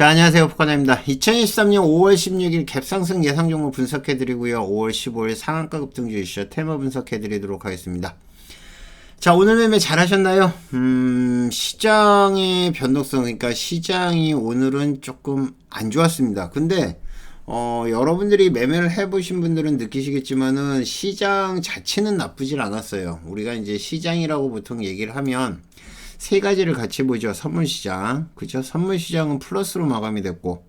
자, 안녕하세요. 북한입니다. 2023년 5월 16일 갭상승 예상 종목 분석해드리고요. 5월 15일 상한가 급등주 이슈 테마 분석해드리도록 하겠습니다. 자, 오늘 매매 잘하셨나요? 시장의 변동성, 그러니까 시장이 오늘은 조금 안 좋았습니다. 근데 여러분들이 매매를 해보신 분들은 느끼시겠지만은 시장 자체는 나쁘질 않았어요. 우리가 이제 시장이라고 보통 얘기를 하면 세 가지를 같이 보죠. 선물시장, 그죠? 선물시장은 플러스로 마감이 됐고,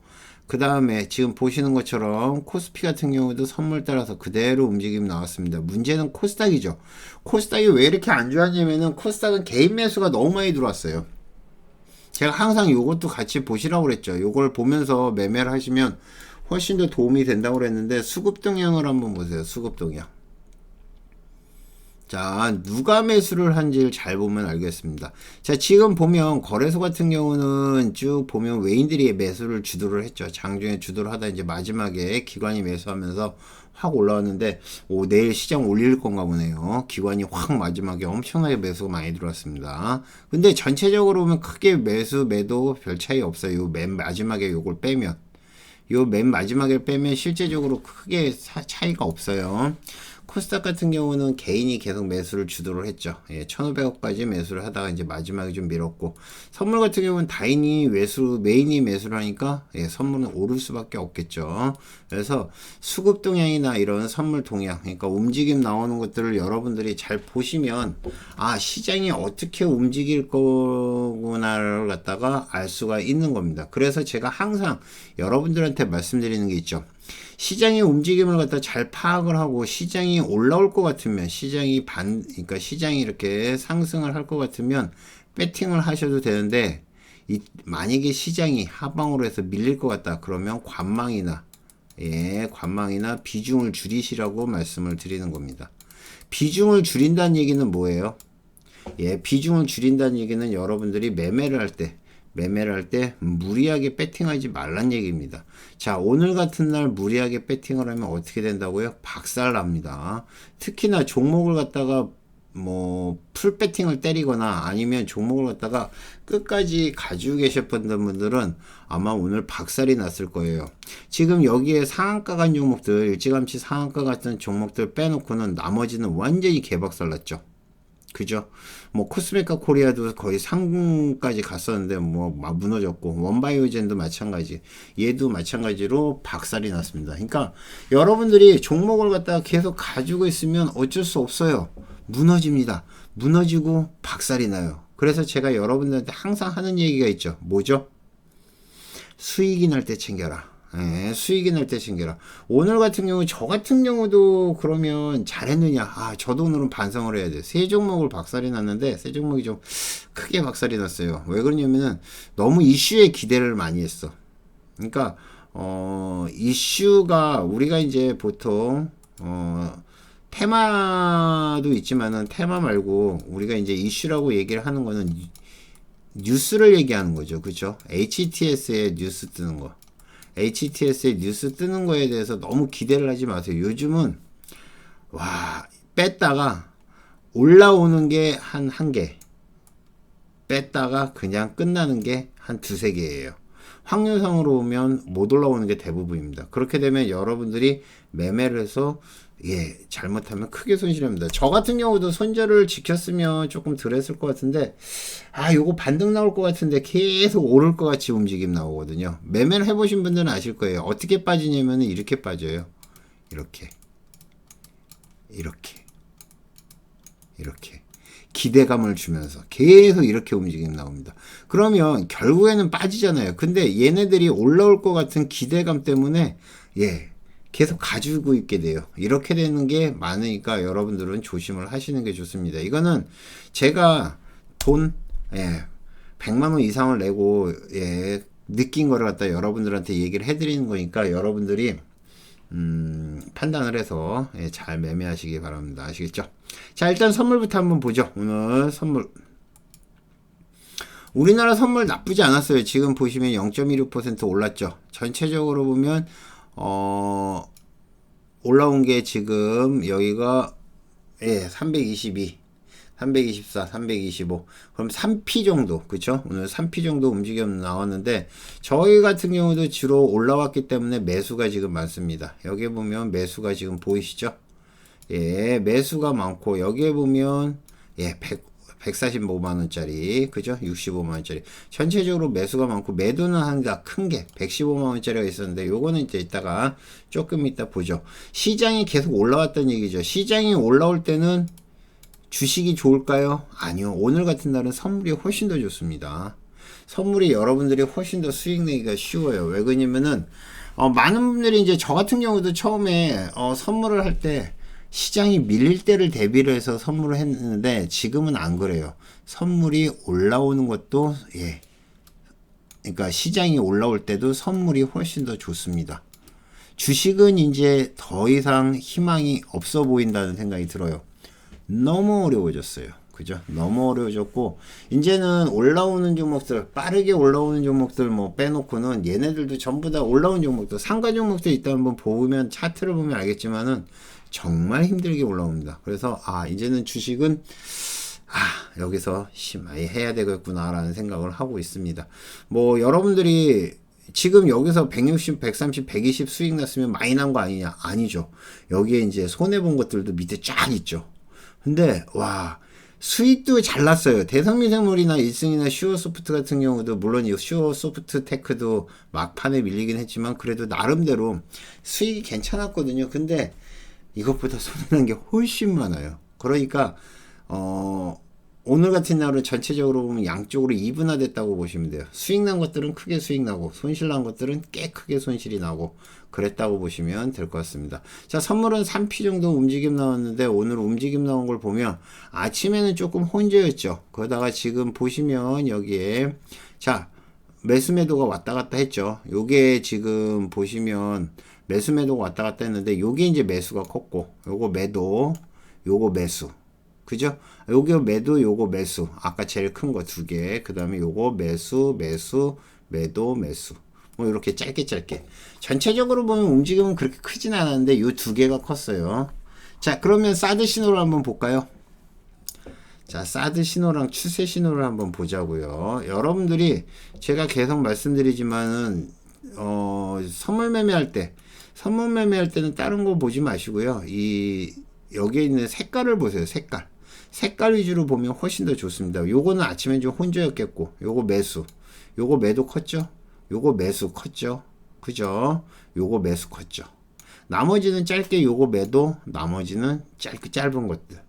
그 다음에 지금 보시는 것처럼 코스피 같은 경우도 선물 따라서 그대로 움직임 나왔습니다. 문제는 코스닥이죠. 코스닥이 왜 이렇게 안 좋았냐면은 코스닥은 개인 매수가 너무 많이 들어왔어요. 제가 항상 요것도 같이 보시라고 그랬죠. 요걸 보면서 매매를 하시면 훨씬 더 도움이 된다고 그랬는데, 수급 동향을 한번 보세요. 수급 동향. 자, 누가 매수를 한지를 잘 보면 알겠습니다. 자, 지금 보면 거래소 같은 경우는 쭉 보면 외인들이 매수를 주도를 했죠. 장중에 주도를 하다 이제 마지막에 기관이 매수하면서 확 올라왔는데, 내일 시장 올릴 건가 보네요. 기관이 확 마지막에 엄청나게 매수가 많이 들어왔습니다. 근데 전체적으로 보면 크게 매수 매도 별 차이 없어요. 요 맨 마지막에 요걸 빼면. 요 맨 마지막에 빼면 실제적으로 크게 차이가 없어요. 코스닥 같은 경우는 개인이 계속 매수를 주도를 했죠. 1,500억까지 매수를 하다가 이제 마지막에 좀 밀었고, 선물 같은 경우는 메인이 매수를 하니까 선물은 오를 수밖에 없겠죠. 그래서 수급 동향이나 이런 선물 동향, 그러니까 움직임 나오는 것들을 여러분들이 잘 보시면 시장이 어떻게 움직일 거구나를 갖다가 알 수가 있는 겁니다. 그래서 제가 항상 여러분들한테 말씀드리는 게 있죠. 시장의 움직임을 갖다 잘 파악을 하고 시장이 올라올 것 같으면 그러니까 시장이 이렇게 상승을 할 것 같으면 배팅을 하셔도 되는데, 만약에 시장이 하방으로 해서 밀릴 것 같다 그러면 관망이나 비중을 줄이시라고 말씀을 드리는 겁니다. 비중을 줄인다는 얘기는 뭐예요? 비중을 줄인다는 얘기는 여러분들이 매매를 할 때 무리하게 배팅하지 말란 얘기입니다. 자, 오늘 같은 날 무리하게 배팅을 하면 어떻게 된다고요? 박살납니다. 특히나 종목을 갖다가 풀 배팅을 때리거나 아니면 종목을 갖다가 끝까지 가지고 계셨던 분들은 아마 오늘 박살이 났을 거예요. 지금 여기에 상한가 간 종목들, 일찌감치 상한가 같은 종목들 빼놓고는 나머지는 완전히 개박살 났죠. 그죠? 코스메카 코리아도 거의 상승까지 갔었는데 막 무너졌고, 원바이오젠도 마찬가지, 얘도 마찬가지로 박살이 났습니다. 그러니까 여러분들이 종목을 갖다가 계속 가지고 있으면 어쩔 수 없어요. 무너집니다. 무너지고 박살이 나요. 그래서 제가 여러분들한테 항상 하는 얘기가 있죠. 뭐죠? 수익이 날 때 챙겨라. 수익이 날 때 챙겨라. 오늘 같은 경우, 저 같은 경우도 그러면 잘했느냐? 저도 오늘은 반성을 해야 돼요. 세 종목을 박살이 났는데, 세 종목이 좀 크게 박살이 났어요. 왜 그러냐면은, 너무 이슈에 기대를 많이 했어. 그러니까, 이슈가, 우리가 이제 보통, 테마도 있지만은, 테마 말고, 우리가 이제 이슈라고 얘기를 하는 거는, 뉴스를 얘기하는 거죠. 그죠? HTS에 뉴스 뜨는 거. HTS에 뉴스 뜨는 거에 대해서 너무 기대를 하지 마세요. 요즘은 뺐다가 올라오는 게 한 개, 뺐다가 그냥 끝나는 게 한 두세 개예요. 확률상으로 보면 못 올라오는 게 대부분입니다. 그렇게 되면 여러분들이 매매를 해서 잘못하면 크게 손실합니다. 저 같은 경우도 손절을 지켰으면 조금 덜 했을 것 같은데, 요거 반등 나올 것 같은데 계속 오를 것 같이 움직임 나오거든요. 매매를 해보신 분들은 아실 거예요. 어떻게 빠지냐면 이렇게 빠져요. 이렇게 기대감을 주면서 계속 이렇게 움직임 나옵니다. 그러면 결국에는 빠지잖아요. 근데 얘네들이 올라올 것 같은 기대감 때문에 계속 가지고 있게 돼요. 이렇게 되는 게 많으니까 여러분들은 조심을 하시는 게 좋습니다. 이거는 제가 돈 100만 원 이상을 내고 느낀 거를 갖다 여러분들한테 얘기를 해드리는 거니까 여러분들이 판단을 해서 잘 매매하시기 바랍니다. 아시겠죠? 자, 일단 선물부터 한번 보죠. 오늘 선물, 우리나라 선물 나쁘지 않았어요. 지금 보시면 0.16% 올랐죠. 전체적으로 보면 올라온 게 지금 여기가 322 324, 325. 그럼 3P 정도, 그쵸? 오늘 3P 정도 움직임 나왔는데, 저희 같은 경우도 주로 올라왔기 때문에 매수가 지금 많습니다. 여기 보면 매수가 지금 보이시죠? 예, 매수가 많고, 여기에 보면, 예, 145만원짜리, 그죠? 65만원짜리. 전체적으로 매수가 많고, 매도는 한가 큰 게 115만원짜리가 있었는데, 요거는 이제 이따가 조금 이따 보죠. 시장이 계속 올라왔다는 얘기죠. 시장이 올라올 때는 주식이 좋을까요? 아니요. 오늘 같은 날은 선물이 훨씬 더 좋습니다. 선물이 여러분들이 훨씬 더 수익 내기가 쉬워요. 왜 그러냐면은, 많은 분들이 이제 저 같은 경우도 처음에, 선물을 할 때, 시장이 밀릴 때를 대비를 해서 선물을 했는데 지금은 안 그래요. 선물이 올라오는 것도 예. 그러니까 시장이 올라올 때도 선물이 훨씬 더 좋습니다. 주식은 이제 더 이상 희망이 없어 보인다는 생각이 들어요. 너무 어려워졌어요. 그죠? 너무 어려워졌고 이제는 올라오는 종목들 빠르게 올라오는 종목들 뭐 빼놓고는 얘네들도 전부 다 올라온 종목들 상가 종목들 있다 한번 보면 차트를 보면 알겠지만은 정말 힘들게 올라옵니다. 그래서 이제는 주식은 여기서 심하게 해야 되겠구나라는 생각을 하고 있습니다. 뭐 여러분들이 지금 여기서 160, 130, 120 수익 났으면 많이 난 거 아니냐? 아니죠. 여기에 이제 손해본 것들도 밑에 쫙 있죠. 근데 와 수익도 잘 났어요. 대성미생물이나 1승이나 슈어소프트 같은 경우도 물론 이 슈어소프트 테크도 막판에 밀리긴 했지만 그래도 나름대로 수익이 괜찮았거든요. 근데 이것보다 손해난 게 훨씬 많아요. 그러니까 오늘 같은 날은 전체적으로 보면 양쪽으로 이분화됐다고 보시면 돼요. 수익 난 것들은 크게 수익 나고 손실 난 것들은 꽤 크게 손실이 나고 그랬다고 보시면 될 것 같습니다. 자, 선물은 3P 정도 움직임 나왔는데 오늘 움직임 나온 걸 보면 아침에는 조금 혼재였죠. 그러다가 지금 보시면 여기에 자 매수 매도가 왔다 갔다 했죠. 요게 지금 보시면 매수 매도가 왔다 갔다 했는데 요게 이제 매수가 컸고 요거 매도 요거 매수 그죠? 요게 매도 요거 매수 아까 제일 큰 거 두 개 그 다음에 요거 매수 매수 매도 매수 뭐 이렇게 짧게 전체적으로 보면 움직임은 그렇게 크진 않았는데 요 두 개가 컸어요. 자 그러면 사드 신호를 한번 볼까요? 자 사드 신호랑 추세 신호를 한번 보자고요. 여러분들이 제가 계속 말씀드리지만은 선물 매매할 때는 다른 거 보지 마시고요. 여기에 있는 색깔을 보세요. 색깔 위주로 보면 훨씬 더 좋습니다. 요거는 아침에 좀 혼조였겠고 요거 매수 요거 매도 컸죠. 요거 매수 컸죠. 그죠? 요거 매수 컸죠. 나머지는 짧게 요거 매도 나머지는 짧은 것들.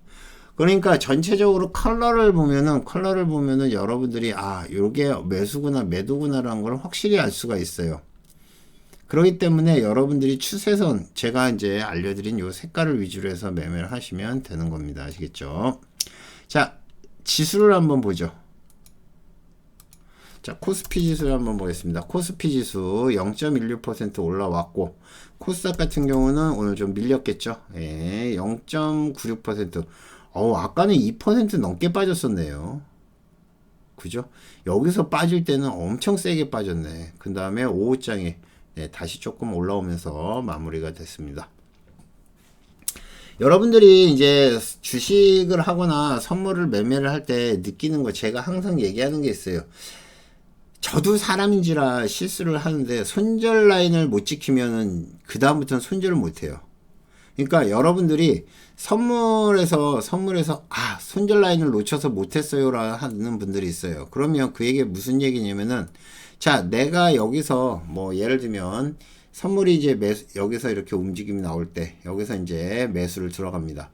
그러니까 전체적으로 컬러를 보면은 여러분들이 요게 매수구나 매도구나라는 걸 확실히 알 수가 있어요. 그렇기 때문에 여러분들이 추세선 제가 이제 알려드린 요 색깔을 위주로 해서 매매를 하시면 되는 겁니다. 아시겠죠? 자, 지수를 한번 보죠. 자, 코스피 지수를 한번 보겠습니다. 코스피 지수 0.16% 올라왔고 코스닥 같은 경우는 오늘 좀 밀렸겠죠. 예, 0.96%. 아까는 2% 넘게 빠졌었네요. 그죠? 여기서 빠질 때는 엄청 세게 빠졌네. 그 다음에 오후장에 다시 조금 올라오면서 마무리가 됐습니다. 여러분들이 이제 주식을 하거나 선물을 매매를 할 때 느끼는 거 제가 항상 얘기하는 게 있어요. 저도 사람인지라 실수를 하는데 손절 라인을 못 지키면은 그 다음부터는 손절을 못 해요. 그러니까 여러분들이 선물에서 손절 라인을 놓쳐서 못했어요라 하는 분들이 있어요. 그러면 그 얘기 무슨 얘기냐면은 자 내가 여기서 뭐 예를 들면 선물이 이제 여기서 이렇게 움직임이 나올 때 여기서 이제 매수를 들어갑니다.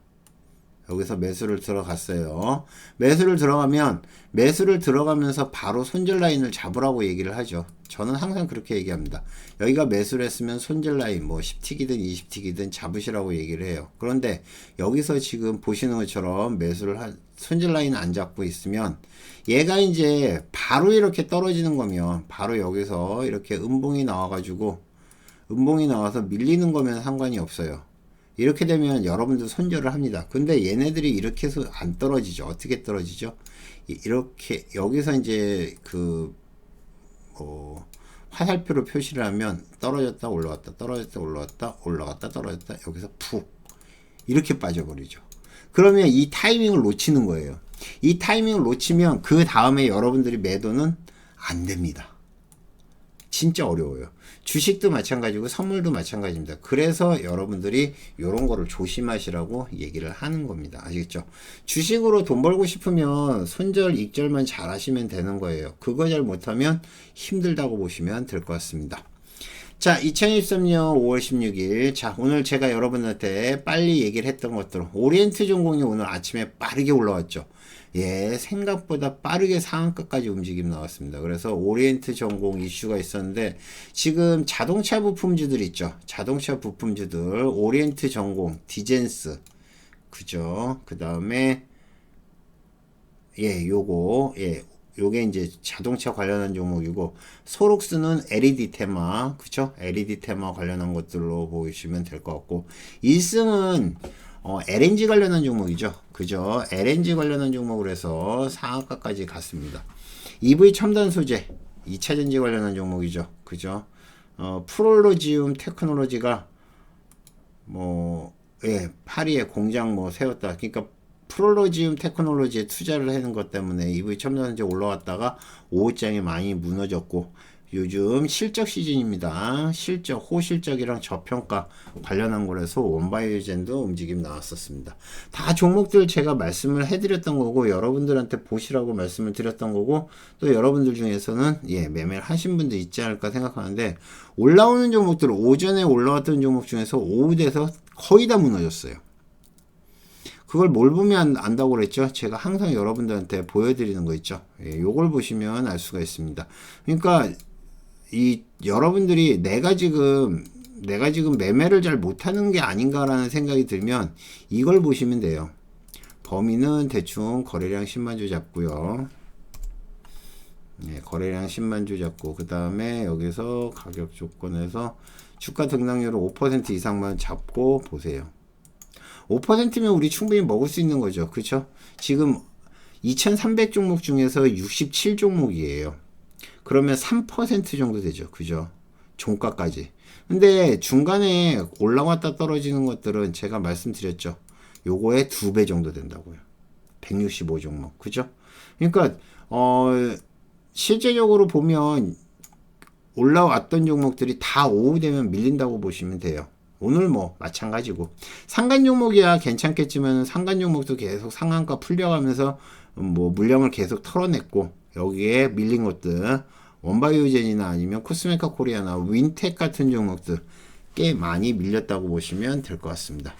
여기서 매수를 들어갔어요. 매수를 들어가면서 바로 손절 라인을 잡으라고 얘기를 하죠. 저는 항상 그렇게 얘기합니다. 여기가 매수를 했으면 손절 라인 뭐 10틱이든 20틱이든 잡으시라고 얘기를 해요. 그런데 여기서 지금 보시는 것처럼 손절 라인 안 잡고 있으면 얘가 이제 바로 이렇게 떨어지는 거면 바로 여기서 이렇게 음봉이 나와서 밀리는 거면 상관이 없어요. 이렇게 되면 여러분들 손절을 합니다. 근데 얘네들이 이렇게 해서 안 떨어지죠. 어떻게 떨어지죠? 이렇게 여기서 이제 화살표로 표시를 하면 떨어졌다 올라갔다 올라갔다 떨어졌다 여기서 푹 이렇게 빠져버리죠. 그러면 이 타이밍을 놓치는 거예요. 이 타이밍을 놓치면 그 다음에 여러분들이 매도는 안 됩니다. 진짜 어려워요. 주식도 마찬가지고 선물도 마찬가지입니다. 그래서 여러분들이 이런 거를 조심하시라고 얘기를 하는 겁니다. 아시겠죠? 주식으로 돈 벌고 싶으면 손절, 익절만 잘 하시면 되는 거예요. 그거 잘 못하면 힘들다고 보시면 될 것 같습니다. 자, 2023년 5월 16일. 자, 오늘 제가 여러분한테 빨리 얘기를 했던 것들. 오리엔트 전공이 오늘 아침에 빠르게 올라왔죠. 예, 생각보다 빠르게 상한가까지 움직임 나왔습니다. 그래서 오리엔트 전공 이슈가 있었는데, 지금 자동차 부품주들 있죠. 자동차 부품주들, 오리엔트 전공, 디젠스. 그죠. 그 다음에, 예, 요게 이제 자동차 관련한 종목이고, 소록스는 LED 테마, 그쵸? LED 테마 관련한 것들로 보시면 될 것 같고, 1승은 LNG 관련한 종목이죠. 그죠? LNG 관련한 종목으로 해서 상한가까지 갔습니다. EV 첨단 소재, 2차전지 관련한 종목이죠. 그죠? 프롤로지움 테크놀로지가 파리에 공장 세웠다. 그러니까 프롤로지움 테크놀로지에 투자를 하는 것 때문에 EV 첨단소재 올라왔다가 오후장에 많이 무너졌고, 요즘 실적 시즌입니다. 실적, 호실적이랑 저평가 관련한 거라서 원바이오젠도 움직임 나왔었습니다. 다 종목들 제가 말씀을 해드렸던 거고, 여러분들한테 보시라고 말씀을 드렸던 거고, 또 여러분들 중에서는 매매를 하신 분도 있지 않을까 생각하는데, 올라오는 종목들, 오전에 올라왔던 종목 중에서 오후 돼서 거의 다 무너졌어요. 그걸 뭘 보면 안다고 그랬죠? 제가 항상 여러분들한테 보여드리는 거 있죠? 요걸 보시면 알 수가 있습니다. 그러니까 여러분들이 내가 지금 매매를 잘 못하는 게 아닌가라는 생각이 들면 이걸 보시면 돼요. 범위는 대충 거래량 10만 주 잡고요. 거래량 10만 주 잡고, 그 다음에 여기서 가격 조건에서 주가 등락률을 5% 이상만 잡고 보세요. 5%면 우리 충분히 먹을 수 있는 거죠. 그쵸? 지금 2300 종목 중에서 67 종목이에요. 그러면 3% 정도 되죠. 그죠? 종가까지. 근데 중간에 올라왔다 떨어지는 것들은 제가 말씀드렸죠. 요거의 2배 정도 된다고요. 165 종목. 그죠? 그러니까 실제적으로 보면 올라왔던 종목들이 다 오후 되면 밀린다고 보시면 돼요. 오늘 마찬가지고, 상간 종목이야 괜찮겠지만 상간 종목도 계속 상한가 풀려가면서 물량을 계속 털어냈고, 여기에 밀린 것들 원바이오젠이나 아니면 코스메카 코리아나 윈텍 같은 종목들 꽤 많이 밀렸다고 보시면 될 것 같습니다.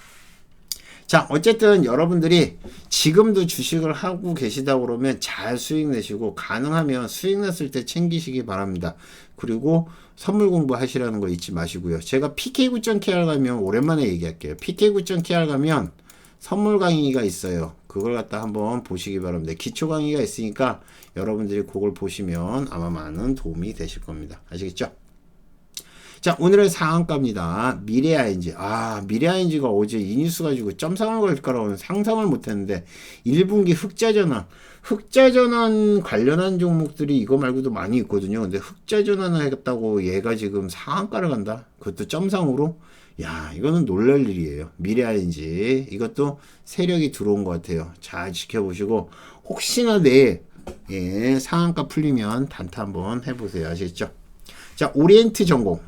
자, 어쨌든 여러분들이 지금도 주식을 하고 계시다 그러면 잘 수익 내시고, 가능하면 수익 났을 때 챙기시기 바랍니다. 그리고 선물 공부하시라는 거 잊지 마시고요. 제가 PK9.KR 가면, 오랜만에 얘기할게요. PK9.KR 가면 선물 강의가 있어요. 그걸 갖다 한번 보시기 바랍니다. 기초 강의가 있으니까 여러분들이 그걸 보시면 아마 많은 도움이 되실 겁니다. 아시겠죠? 자, 오늘의 상한가입니다. 미래ING. 미래ING가 어제 이 뉴스 가지고 점상을 걸 거라고는 상상을 못했는데, 1분기 흑자전환 관련한 종목들이 이거 말고도 많이 있거든요. 근데 흑자전환을 하겠다고 얘가 지금 상한가를 간다? 그것도 점상으로? 야, 이거는 놀랄 일이에요. 미래ING. 이것도 세력이 들어온 것 같아요. 잘 지켜보시고, 혹시나 상한가 풀리면 단타 한번 해보세요. 아시겠죠? 자, 오리엔트 전공.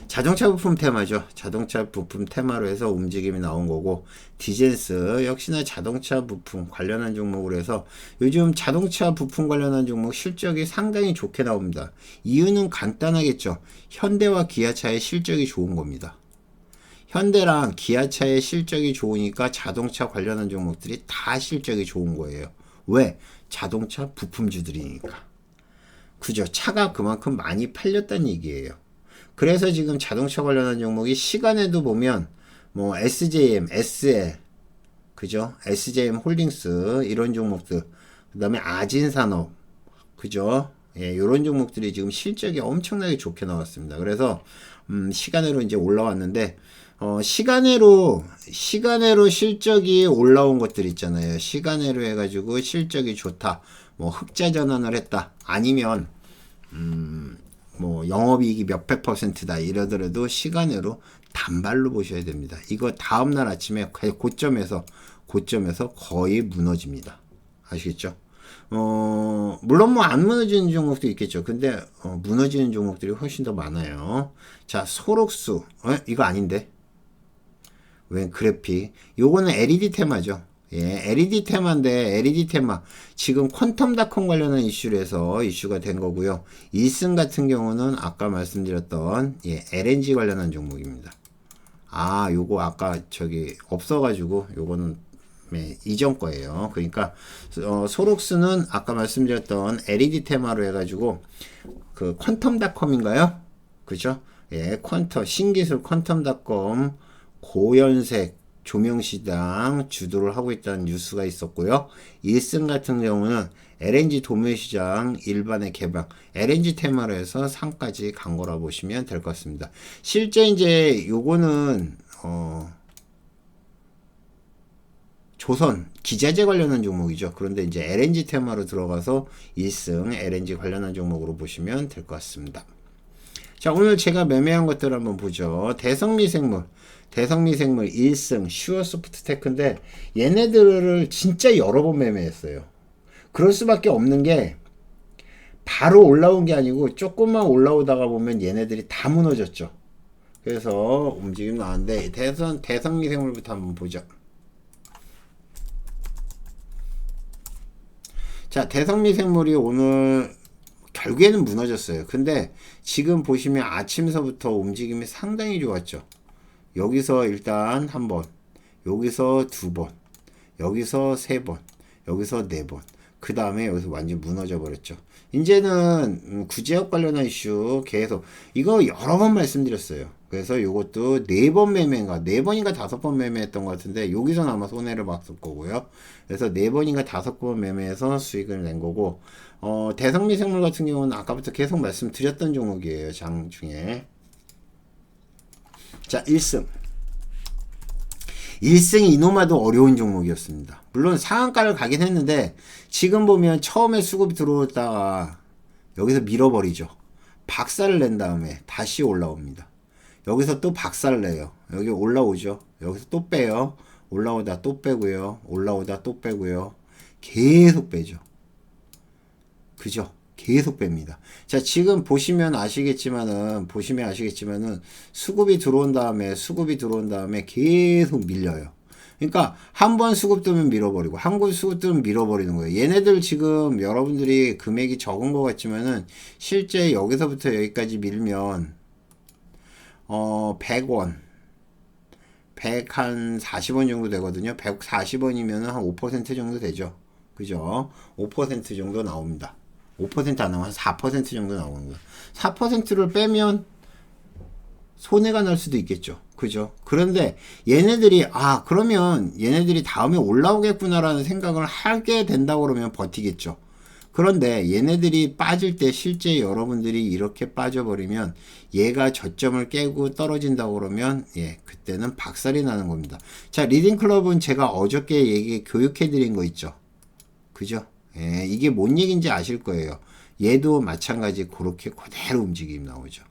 자동차 부품 테마죠. 자동차 부품 테마로 해서 움직임이 나온 거고, 디젠스 역시나 자동차 부품 관련한 종목으로 해서 요즘 자동차 부품 관련한 종목 실적이 상당히 좋게 나옵니다. 이유는 간단하겠죠. 현대와 기아차의 실적이 좋은 겁니다. 현대랑 기아차의 실적이 좋으니까 자동차 관련한 종목들이 다 실적이 좋은 거예요. 왜? 자동차 부품주들이니까. 그죠? 차가 그만큼 많이 팔렸다는 얘기예요. 그래서 지금 자동차 관련한 종목이 시간에도 보면 SJM, SL, 그죠? SJM 홀딩스 이런 종목들, 그 다음에 아진산업, 그죠? 이런 종목들이 지금 실적이 엄청나게 좋게 나왔습니다. 그래서 시간으로 이제 올라왔는데, 시간으로 실적이 올라온 것들 있잖아요. 시간으로 해가지고 실적이 좋다, 흑자 전환을 했다, 아니면 영업이익이 몇백 %다 이러더라도 시간으로 단발로 보셔야 됩니다. 이거 다음날 아침에 고점에서 고점에서 거의 무너집니다. 아시겠죠? 물론 뭐 안 무너지는 종목도 있겠죠. 근데 무너지는 종목들이 훨씬 더 많아요. 자, 소록수. 이거 아닌데. 왜 그래픽? 요거는 LED 테마죠. 예, LED 테마인데 LED 테마 지금 퀀텀닷컴 관련한 이슈에서 이슈가 된 거고요. 1승 같은 경우는 아까 말씀드렸던 LNG 관련한 종목입니다. 아, 요거 아까 저기 없어가지고 요거는 이전 거예요. 그러니까 소록스는 아까 말씀드렸던 LED 테마로 해가지고 그 퀀텀닷컴인가요? 그죠? 예, 신기술 퀀텀닷컴 고연색 조명시장 주도를 하고 있다는 뉴스가 있었고요. 1승 같은 경우는 LNG 도매시장 일반의 개방, LNG 테마로 해서 상까지 간 거라 보시면 될 것 같습니다. 실제 이제 요거는 조선 기자재 관련한 종목이죠. 그런데 이제 LNG 테마로 들어가서 1승 LNG 관련한 종목으로 보시면 될 것 같습니다. 자, 오늘 제가 매매한 것들 한번 보죠. 대성미생물 1승 슈어소프트테크인데 얘네들을 진짜 여러 번 매매했어요. 그럴 수밖에 없는 게 바로 올라온 게 아니고 조금만 올라오다가 보면 얘네들이 다 무너졌죠. 그래서 움직임 나왔는데 대성미생물부터 한번 보죠. 자, 대성미생물이 오늘 결국에는 무너졌어요. 근데 지금 보시면 아침서부터 움직임이 상당히 좋았죠. 여기서 일단 한 번, 여기서 두 번, 여기서 세 번, 여기서 네 번, 그 다음에 여기서 완전 무너져 버렸죠. 이제는 구제역 관련한 이슈 계속 이거 여러 번 말씀드렸어요. 그래서 이것도 4번 매매인가 4번인가 5번 매매했던 것 같은데 여기서 아마 손해를 봤을 거고요. 그래서 4번인가 5번 매매해서 수익을 낸 거고 대성미생물 같은 경우는 아까부터 계속 말씀드렸던 종목이에요. 장 중에. 자, 1승 이노마도 어려운 종목이었습니다. 물론 상한가를 가긴 했는데 지금 보면 처음에 수급이 들어오다가 여기서 밀어버리죠. 박살을 낸 다음에 다시 올라옵니다. 여기서 또 박살을 내요. 여기 올라오죠. 여기서 또 빼요. 올라오다 또 빼고요. 올라오다 또 빼고요. 계속 빼죠. 그죠? 계속 뺍니다. 자, 지금 보시면 아시겠지만은 수급이 들어온 다음에 계속 밀려요. 그러니까 한 번 수급 뜨면 밀어버리고 한 번 수급 뜨면 밀어버리는 거예요. 얘네들 지금 여러분들이 금액이 적은 것 같지만은 실제 여기서부터 여기까지 밀면 100원 140원 정도 되거든요. 140원이면 한 5% 정도 되죠. 그죠? 5% 정도 나옵니다. 5% 안 나오면 4% 정도 나오는 거예요. 4%를 빼면 손해가 날 수도 있겠죠. 그죠? 그런데 얘네들이 그러면 얘네들이 다음에 올라오겠구나라는 생각을 하게 된다고 그러면 버티겠죠. 그런데 얘네들이 빠질 때 실제 여러분들이 이렇게 빠져버리면 얘가 저점을 깨고 떨어진다고 그러면 그때는 박살이 나는 겁니다. 자, 리딩클럽은 제가 어저께 교육해 드린 거 있죠. 그죠? 이게 뭔 얘기인지 아실 거예요. 얘도 마찬가지 그렇게 그대로 움직임이 나오죠.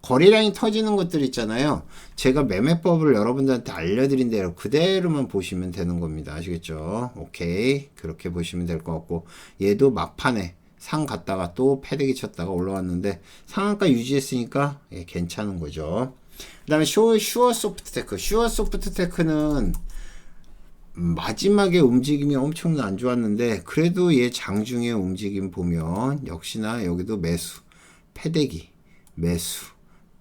거래량이 터지는 것들 있잖아요. 제가 매매법을 여러분들한테 알려드린 대로 그대로만 보시면 되는 겁니다. 아시겠죠? 오케이. 그렇게 보시면 될 것 같고 얘도 막판에 상 갔다가 또 패대기 쳤다가 올라왔는데 상한가 유지했으니까 괜찮은 거죠. 그 다음에 슈어소프트테크는 마지막에 움직임이 엄청 안 좋았는데 그래도 얘 장중에 움직임 보면 역시나 여기도 매수, 패대기, 매수,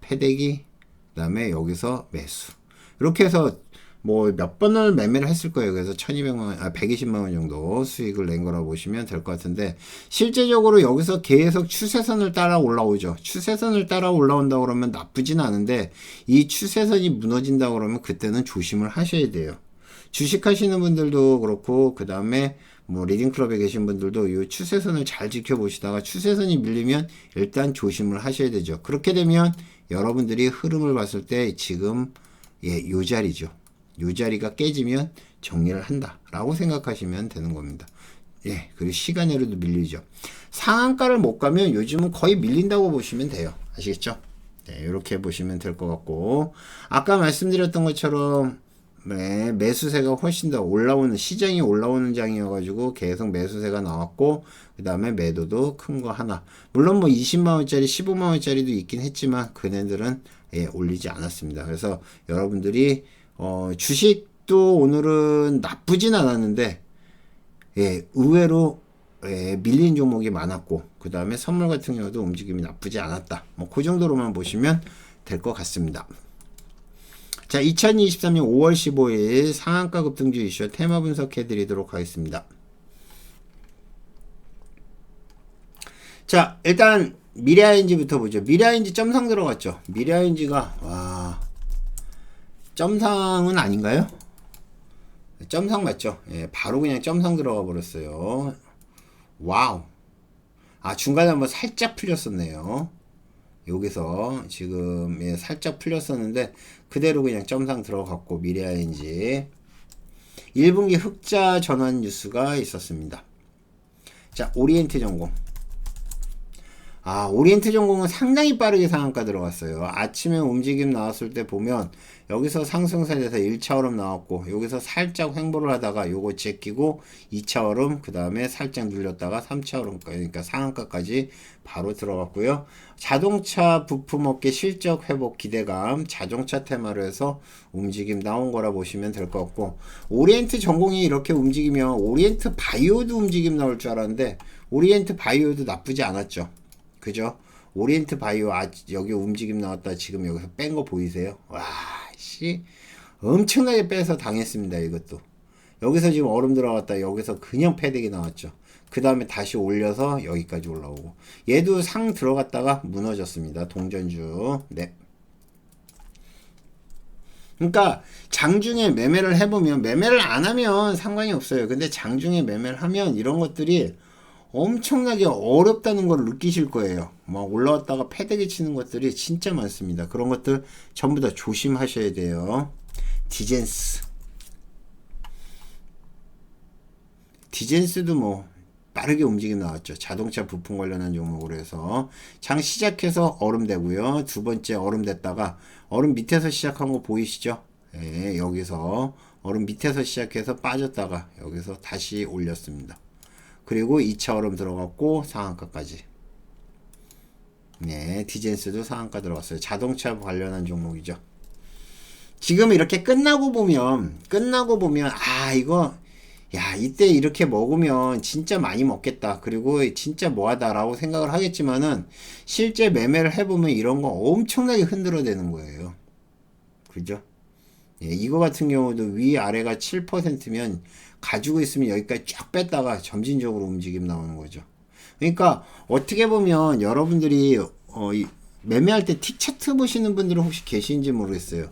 패대기, 그 다음에 여기서 매수. 이렇게 해서 뭐 몇 번을 매매를 했을 거예요. 그래서 120만원 정도 수익을 낸 거라고 보시면 될 것 같은데 실제적으로 여기서 계속 추세선을 따라 올라오죠. 추세선을 따라 올라온다고 그러면 나쁘진 않은데 이 추세선이 무너진다고 그러면 그때는 조심을 하셔야 돼요. 주식 하시는 분들도 그렇고 그 다음에 뭐 리딩클럽에 계신 분들도 이 추세선을 잘 지켜보시다가 추세선이 밀리면 일단 조심을 하셔야 되죠. 그렇게 되면 여러분들이 흐름을 봤을 때 지금 요 자리죠. 요 자리가 깨지면 정리를 한다 라고 생각하시면 되는 겁니다. 그리고 시간으로도 밀리죠. 상한가를 못 가면 요즘은 거의 밀린다고 보시면 돼요. 아시겠죠? 이렇게 보시면 될 것 같고 아까 말씀드렸던 것처럼 매수세가 훨씬 더 올라오는, 시장이 올라오는 장이어가지고 계속 매수세가 나왔고, 그 다음에 매도도 큰 거 하나. 물론 뭐 20만원짜리, 15만원짜리도 있긴 했지만, 그네들은 올리지 않았습니다. 그래서 여러분들이, 주식도 오늘은 나쁘진 않았는데, 의외로 밀린 종목이 많았고, 그 다음에 선물 같은 경우도 움직임이 나쁘지 않았다. 뭐 그 정도로만 보시면 될 것 같습니다. 자, 2023년 5월 15일 상한가 급등주 이슈 테마 분석해 드리도록 하겠습니다. 자, 일단 미래ING부터 보죠. 미래ING 점상 들어갔죠. 미래ING가 와, 점상은 아닌가요? 점상 맞죠? 바로 그냥 점상 들어가 버렸어요. 와우. 아, 중간에 한번 살짝 풀렸었네요. 여기서 지금 살짝 풀렸었는데 그대로 그냥 점상 들어갔고, 미래ING 1분기 흑자 전환 뉴스가 있었습니다. 자, 오리엔트 전공. 아, 오리엔트 전공은 상당히 빠르게 상한가 들어갔어요. 아침에 움직임 나왔을 때 보면 여기서 상승세에서 1차 얼음 나왔고, 여기서 살짝 횡보를 하다가 요거 제끼고 2차 얼음, 그 다음에 살짝 눌렸다가 3차 얼음, 그러니까 상한가까지 바로 들어갔고요. 자동차 부품업계 실적 회복 기대감, 자동차 테마로 해서 움직임 나온 거라 보시면 될 것 같고, 오리엔트 전공이 이렇게 움직이면 오리엔트 바이오도 움직임 나올 줄 알았는데 오리엔트 바이오도 나쁘지 않았죠. 그죠? 오리엔트 바이오, 여기 움직임 나왔다 지금 여기서 뺀 거 보이세요? 와, 씨, 엄청나게 빼서 당했습니다. 이것도 여기서 지금 얼음 들어갔다 여기서 그냥 패대기 나왔죠. 그 다음에 다시 올려서 여기까지 올라오고, 얘도 상 들어갔다가 무너졌습니다. 동전주. 네. 그러니까 장중에 매매를 해보면, 매매를 안 하면 상관이 없어요. 근데 장중에 매매를 하면 이런 것들이 엄청나게 어렵다는 걸 느끼실 거예요. 막 올라왔다가 패대기 치는 것들이 진짜 많습니다. 그런 것들 전부 다 조심하셔야 돼요. 디젠스도 뭐 빠르게 움직임 나왔죠. 자동차 부품 관련한 종목으로 해서 장 시작해서 얼음 되고요. 두 번째 얼음 됐다가 얼음 밑에서 시작한 거 보이시죠? 여기서 얼음 밑에서 시작해서 빠졌다가 여기서 다시 올렸습니다. 그리고 2차 얼음 들어갔고 상한가까지. 네, 디젠스도 상한가 들어갔어요. 자동차 관련한 종목이죠. 지금 이렇게 끝나고 보면 아, 이거 야, 이때 이렇게 먹으면 진짜 많이 먹겠다, 그리고 진짜 뭐하다 라고 생각을 하겠지만은 실제 매매를 해보면 이런 거 엄청나게 흔들어대는 거예요. 그죠? 이거 같은 경우도 위아래가 7%면 가지고 있으면 여기까지 쫙 뺐다가 점진적으로 움직임 나오는 거죠. 그러니까 어떻게 보면 여러분들이 매매할 때 틱 차트 보시는 분들은 혹시 계신지 모르겠어요.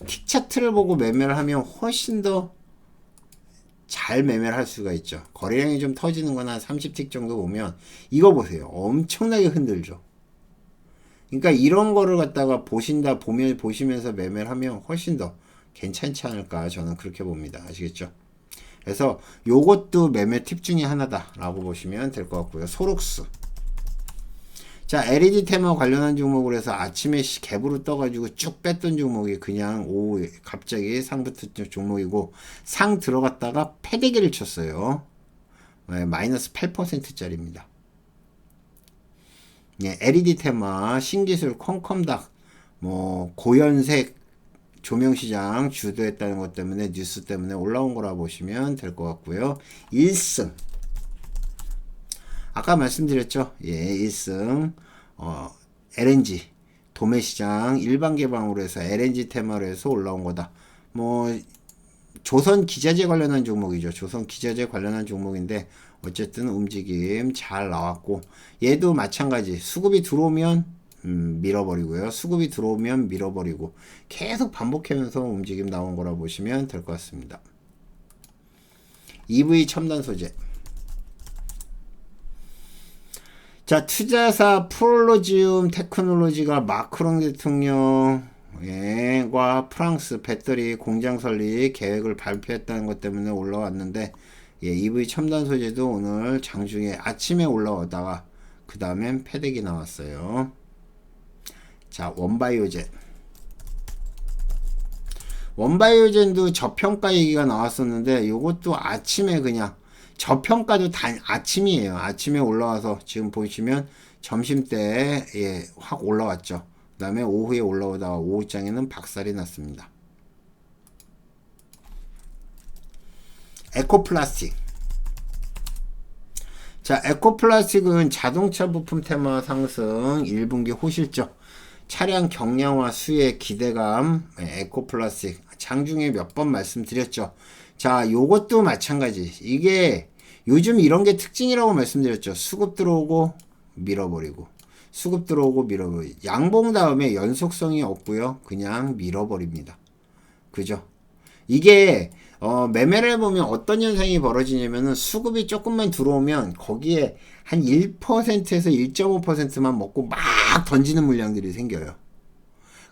틱 차트를 보고 매매를 하면 훨씬 더 잘 매매를 할 수가 있죠. 거래량이 좀 터지는 건 한 30틱 정도 보면 이거 보세요. 엄청나게 흔들죠. 그러니까 이런 거를 갖다가 보시면서 매매를 하면 훨씬 더 괜찮지 않을까, 저는 그렇게 봅니다. 아시겠죠? 그래서 요것도 매매 팁 중에 하나다 라고 보시면 될 것 같고요. 소록스. 자, LED 테마 관련한 종목으로 해서 아침에 갭으로 떠가지고 쭉 뺐던 종목이 그냥 오후에 갑자기 상 붙은 종목이고, 상 들어갔다가 패대기를 쳤어요. 마이너스 8%짜리입니다. LED 테마, 신기술, 컴컴닥, 뭐 고연색 조명시장 주도했다는 것 때문에, 뉴스 때문에 올라온 거라 보시면 될 것 같고요. 1승. 아까 말씀드렸죠. 1승. LNG. 도매시장 일반 개방으로 해서 LNG 테마로 해서 올라온 거다. 뭐, 조선 기자재 관련한 종목이죠. 조선 기자재 관련한 종목인데, 어쨌든 움직임 잘 나왔고, 얘도 마찬가지. 수급이 들어오면 밀어버리고요. 수급이 들어오면 밀어버리고 계속 반복하면서 움직임 나온 거라 보시면 될 것 같습니다. EV 첨단 소재. 자, 투자사 프롤로지움 테크놀로지가 마크롱 대통령과 프랑스 배터리 공장 설립 계획을 발표했다는 것 때문에 올라왔는데, EV 첨단 소재도 오늘 장중에 아침에 올라오다가 그 다음엔 패대기 나왔어요. 자, 원바이오제. 원바이오젠도 저평가 얘기가 나왔었는데 요것도 아침에 그냥 저평가도 아침이에요. 아침에 올라와서 지금 보시면 점심때 예, 확 올라왔죠. 그 다음에 오후에 올라오다가 오후장에는 박살이 났습니다. 에코플라스틱. 자, 에코플라스틱은 자동차 부품 테마 상승 1분기 호실적 차량 경량화 수혜 기대감 에코플라스틱 장중에 몇 번 말씀드렸죠. 자, 요것도 마찬가지. 이게 요즘 이런 게 특징이라고 말씀드렸죠. 수급 들어오고 밀어버리고 수급 들어오고 밀어버리고 양봉 다음에 연속성이 없고요. 그냥 밀어버립니다. 그죠? 이게 매매를 해보면 어떤 현상이 벌어지냐면은 수급이 조금만 들어오면 거기에 한 1%에서 1.5%만 먹고 막 던지는 물량들이 생겨요.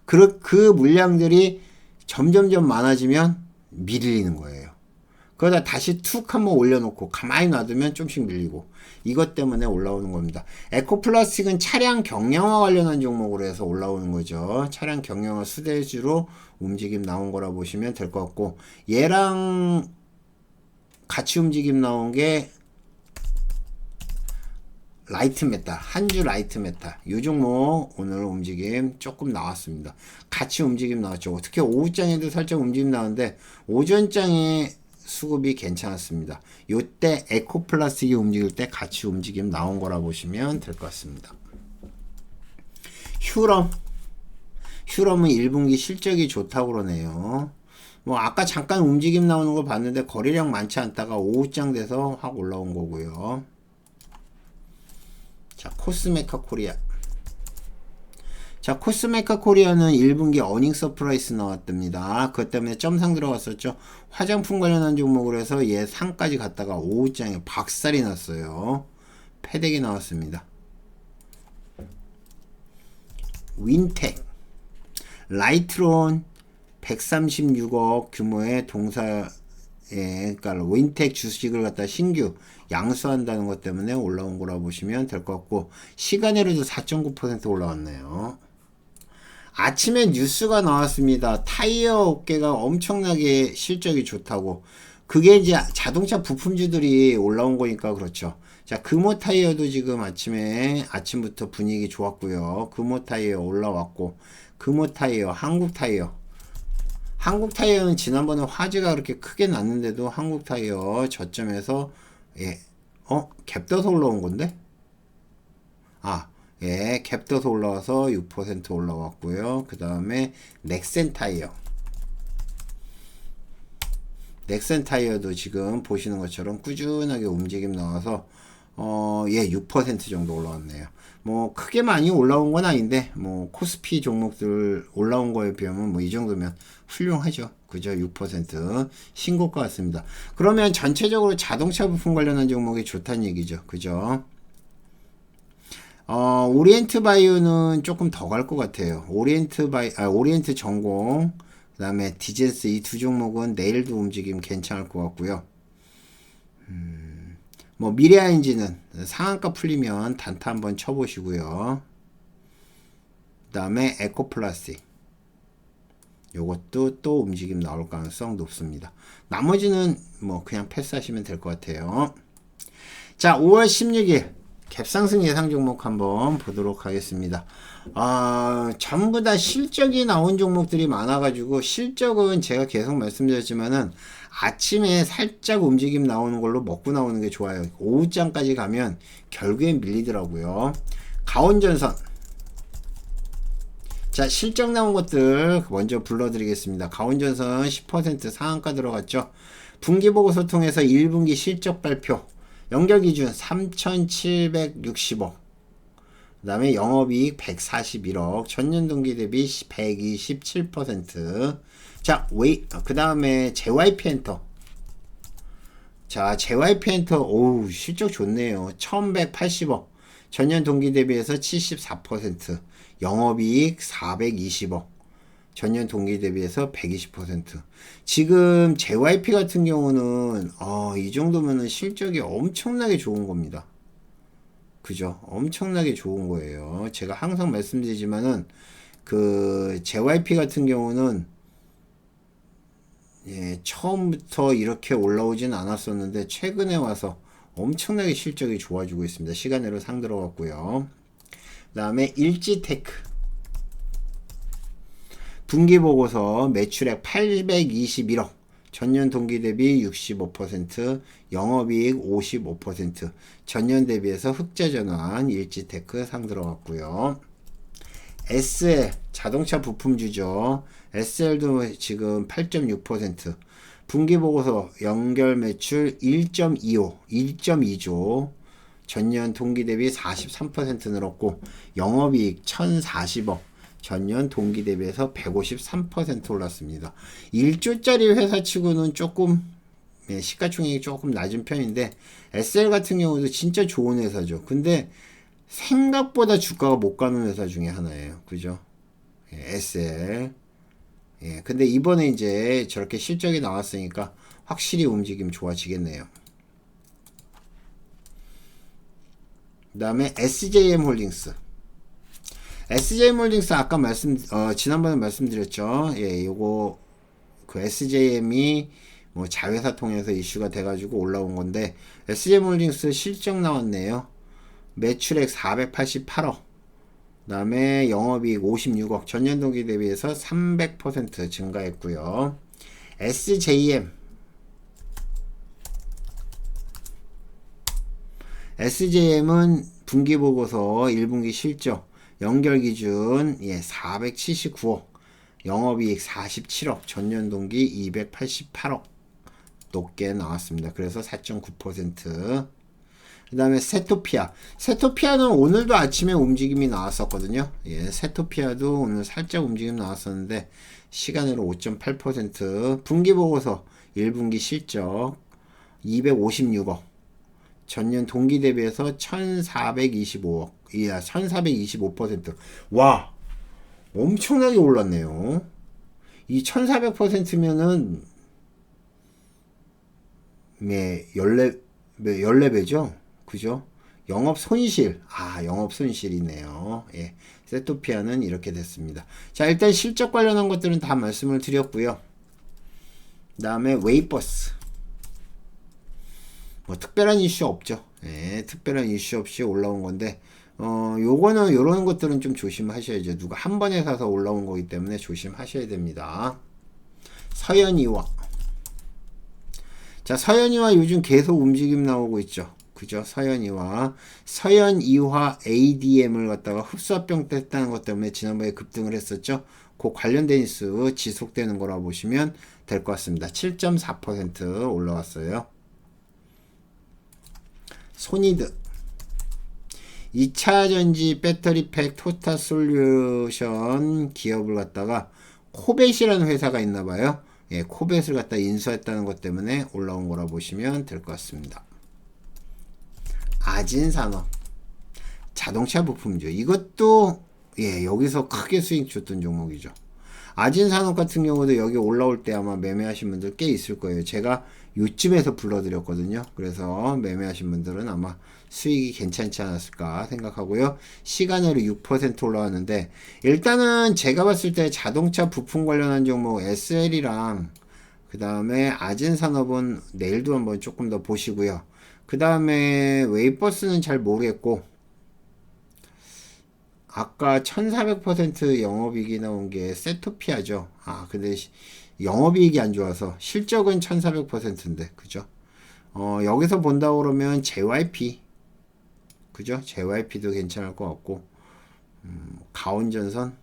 그 물량들이 점점점 많아지면 밀리는 거예요. 그러다 다시 툭 한번 올려놓고 가만히 놔두면 좀씩 밀리고 이것 때문에 올라오는 겁니다. 에코플라스틱은 차량 경량화 관련한 종목으로 해서 올라오는 거죠. 차량 경량화 수대주로 움직임 나온 거라 보시면 될 것 같고 얘랑 같이 움직임 나온 게 라이트 메탈, 한주 라이트 메탈 이 종목 오늘 움직임 조금 나왔습니다. 같이 움직임 나왔죠. 특히 오후장에도 살짝 움직임 나왔는데 오전장에 수급이 괜찮았습니다. 요때 에코플라스틱이 움직일 때 같이 움직임 나온 거라 보시면 될 것 같습니다. 휴럼은 1분기 실적이 좋다고 그러네요. 뭐 아까 잠깐 움직임 나오는 거 봤는데 거래량 많지 않다가 오후장 돼서 확 올라온 거고요. 자, 코스메카 코리아. 자, 코스메카 코리아는 1분기 어닝 서프라이스 나왔답니다. 그것 때문에 점상 들어갔었죠. 화장품 관련한 종목으로 해서 얘 상까지 갔다가 오후장에 박살이 났어요. 패대기 나왔습니다. 윈텍. 라이트론 136억 규모의 그러니까 윈텍 주식을 갖다 신규 양수한다는 것 때문에 올라온 거라 보시면 될 것 같고 시간으로도 4.9% 올라왔네요. 아침에 뉴스가 나왔습니다. 타이어 업계가 엄청나게 실적이 좋다고. 그게 이제 자동차 부품주들이 올라온 거니까 그렇죠. 자, 금호 타이어도 지금 아침부터 분위기 좋았고요. 금호 타이어 올라왔고, 금호 타이어, 한국 타이어. 한국 타이어는 지난번에 화재가 그렇게 크게 났는데도 한국 타이어 저점에서 갭 떠서 올라온 건데? 예, 갭 떠서 올라와서 6% 올라왔고요. 그 다음에 넥센 타이어. 넥센 타이어도 지금 보시는 것처럼 꾸준하게 움직임 나와서 예, 6% 정도 올라왔네요. 뭐 크게 많이 올라온 건 아닌데 뭐 코스피 종목들 올라온 거에 비하면 뭐 이 정도면 훌륭하죠. 그죠? 6% 신고가 같습니다. 그러면 전체적으로 자동차 부품 관련한 종목이 좋다는 얘기죠. 그죠? 오리엔트 바이오는 조금 더 갈 것 같아요. 오리엔트 전공, 그 다음에 디젠스 이 두 종목은 내일도 움직임 괜찮을 것 같고요. 뭐 미래아인지는 상한가 풀리면 단타 한번 쳐보시고요. 그 다음에 에코플라스틱 요것도 또 움직임 나올 가능성 높습니다. 나머지는 뭐 그냥 패스하시면 될 것 같아요. 자, 5월 16일 갭상승 예상 종목 한번 보도록 하겠습니다. 전부 다 실적이 나온 종목들이 많아가지고 실적은 제가 계속 말씀드렸지만은 아침에 살짝 움직임 나오는 걸로 먹고 나오는 게 좋아요. 오후장까지 가면 결국엔 밀리더라고요. 가온전선. 자, 실적 나온 것들 먼저 불러드리겠습니다. 가온전선 10% 상한가 들어갔죠. 분기보고서 통해서 1분기 실적 발표. 연결기준 3,760억. 그 다음에 영업이익 141억. 전년 동기 대비 127%. 자, 그 다음에 JYP 엔터. 자, JYP 엔터, 오우, 실적 좋네요. 1180억. 전년 동기 대비해서 74%. 영업이익 420억. 전년 동기 대비해서 120%. 지금 JYP 같은 경우는 이 정도면은 실적이 엄청나게 좋은 겁니다. 그죠? 엄청나게 좋은 거예요. 제가 항상 말씀드리지만은 그 JYP 같은 경우는 예, 처음부터 이렇게 올라오진 않았었는데 최근에 와서 엄청나게 실적이 좋아지고 있습니다. 시간으로 상 들어갔고요. 그 다음에 일지테크 분기보고서 매출액 821억, 전년 동기 대비 65%, 영업이익 55%, 전년 대비해서 흑자 전환 일지테크 상 들어갔고요. SL 자동차 부품주죠. SL도 지금 8.6%, 분기보고서 연결 매출 1.2조, 전년 동기 대비 43% 늘었고 영업이익 1040억, 전년 동기 대비해서 153% 올랐습니다. 1조짜리 회사 치고는 조금 시가총액이 조금 낮은 편인데 SL 같은 경우도 진짜 좋은 회사죠. 근데 생각보다 주가가 못 가는 회사 중에 하나예요. 그죠? SL. 근데 이번에 이제 저렇게 실적이 나왔으니까 확실히 움직임 좋아지겠네요. 그 다음에 SJM 홀딩스. SJM 홀딩스 아까 지난번에 말씀드렸죠. 요거 그 SJM이 뭐 자회사 통해서 이슈가 돼가지고 올라온 건데 SJM 홀딩스 실적 나왔네요. 매출액 488억, 그 다음에 영업이익 56억, 전년 동기 대비해서 300% 증가했고요. SJM은 분기보고서 1분기 실적 연결기준 479억, 영업이익 47억, 전년 동기 288억 높게 나왔습니다. 그래서 4.9%. 그 다음에 세토피아는 오늘도 아침에 움직임이 나왔었거든요. 세토피아도 오늘 살짝 움직임 나왔었는데 시간으로 5.8%, 분기보고서 1분기 실적 256억, 전년 동기 대비해서 1425억, 1425%. 와, 엄청나게 올랐네요. 이 1400%면은 14배죠? 그죠? 영업 손실이네요. 세토피아는 이렇게 됐습니다. 자, 일단 실적 관련한 것들은 다 말씀을 드렸고요. 그 다음에 웨이버스. 뭐 특별한 이슈 없죠. 특별한 이슈 없이 올라온 건데 요거는 요런 것들은 좀 조심하셔야죠. 누가 한 번에 사서 올라온 거기 때문에 조심하셔야 됩니다. 서현이와. 자, 서현이와 요즘 계속 움직임 나오고 있죠. 그죠? 서현이와 ADM을 갖다가 흡수합병 했다는 것 때문에 지난번에 급등을 했었죠. 그 관련된 뉴스 지속되는 거라 보시면 될 것 같습니다. 7.4% 올라왔어요. 소니드 2차전지 배터리팩 토탈솔루션 기업을 갖다가 코벳이라는 회사가 있나봐요. 코벳을 갖다 인수했다는 것 때문에 올라온 거라 보시면 될 것 같습니다. 아진산업 자동차 부품이죠. 이것도 여기서 크게 수익 줬던 종목이죠. 아진산업 같은 경우도 여기 올라올 때 아마 매매하신 분들 꽤 있을 거예요. 제가 요쯤에서 불러드렸거든요. 그래서 매매하신 분들은 아마 수익이 괜찮지 않았을까 생각하고요. 시간으로 6% 올라왔는데 일단은 제가 봤을 때 자동차 부품 관련한 종목 SL이랑 그 다음에 아진산업은 내일도 한번 조금 더 보시고요. 그 다음에 웨이버스는 잘 모르겠고 아까 1400% 영업이익이 나온 게 세토피아죠. 근데 영업이익이 안 좋아서 실적은 1400%인데 그죠? 여기서 본다 그러면 JYP 그죠? JYP도 괜찮을 것 같고 가온전선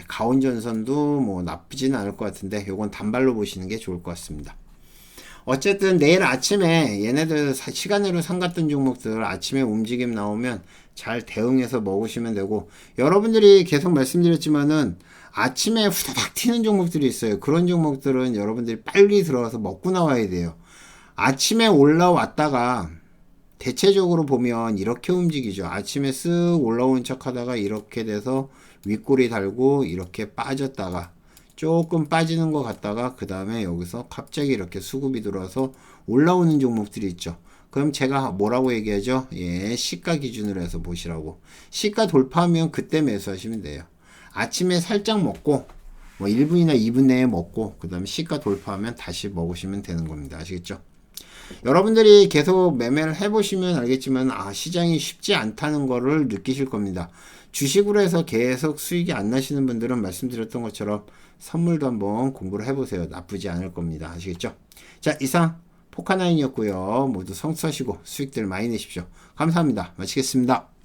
가온전선도 뭐 나쁘진 않을 것 같은데 요건 단발로 보시는 게 좋을 것 같습니다. 어쨌든 내일 아침에 얘네들 시간으로 상갔던 종목들 아침에 움직임 나오면 잘 대응해서 먹으시면 되고, 여러분들이 계속 말씀드렸지만은 아침에 후다닥 튀는 종목들이 있어요. 그런 종목들은 여러분들이 빨리 들어가서 먹고 나와야 돼요. 아침에 올라왔다가 대체적으로 보면 이렇게 움직이죠. 아침에 쓱 올라온 척 하다가 이렇게 돼서 윗꼬리 달고 이렇게 빠졌다가 조금 빠지는 것 같다가 그 다음에 여기서 갑자기 이렇게 수급이 들어와서 올라오는 종목들이 있죠. 그럼 제가 뭐라고 얘기하죠? 시가 기준으로 해서 보시라고. 시가 돌파하면 그때 매수하시면 돼요. 아침에 살짝 먹고 뭐 1분이나 2분 내에 먹고 그 다음에 시가 돌파하면 다시 먹으시면 되는 겁니다. 아시겠죠? 여러분들이 계속 매매를 해보시면 알겠지만 시장이 쉽지 않다는 거를 느끼실 겁니다. 주식으로 해서 계속 수익이 안 나시는 분들은 말씀드렸던 것처럼 선물도 한번 공부를 해보세요. 나쁘지 않을 겁니다. 아시겠죠? 자, 이상 포카나인이었고요. 모두 성수하시고 수익들 많이 내십시오. 감사합니다. 마치겠습니다.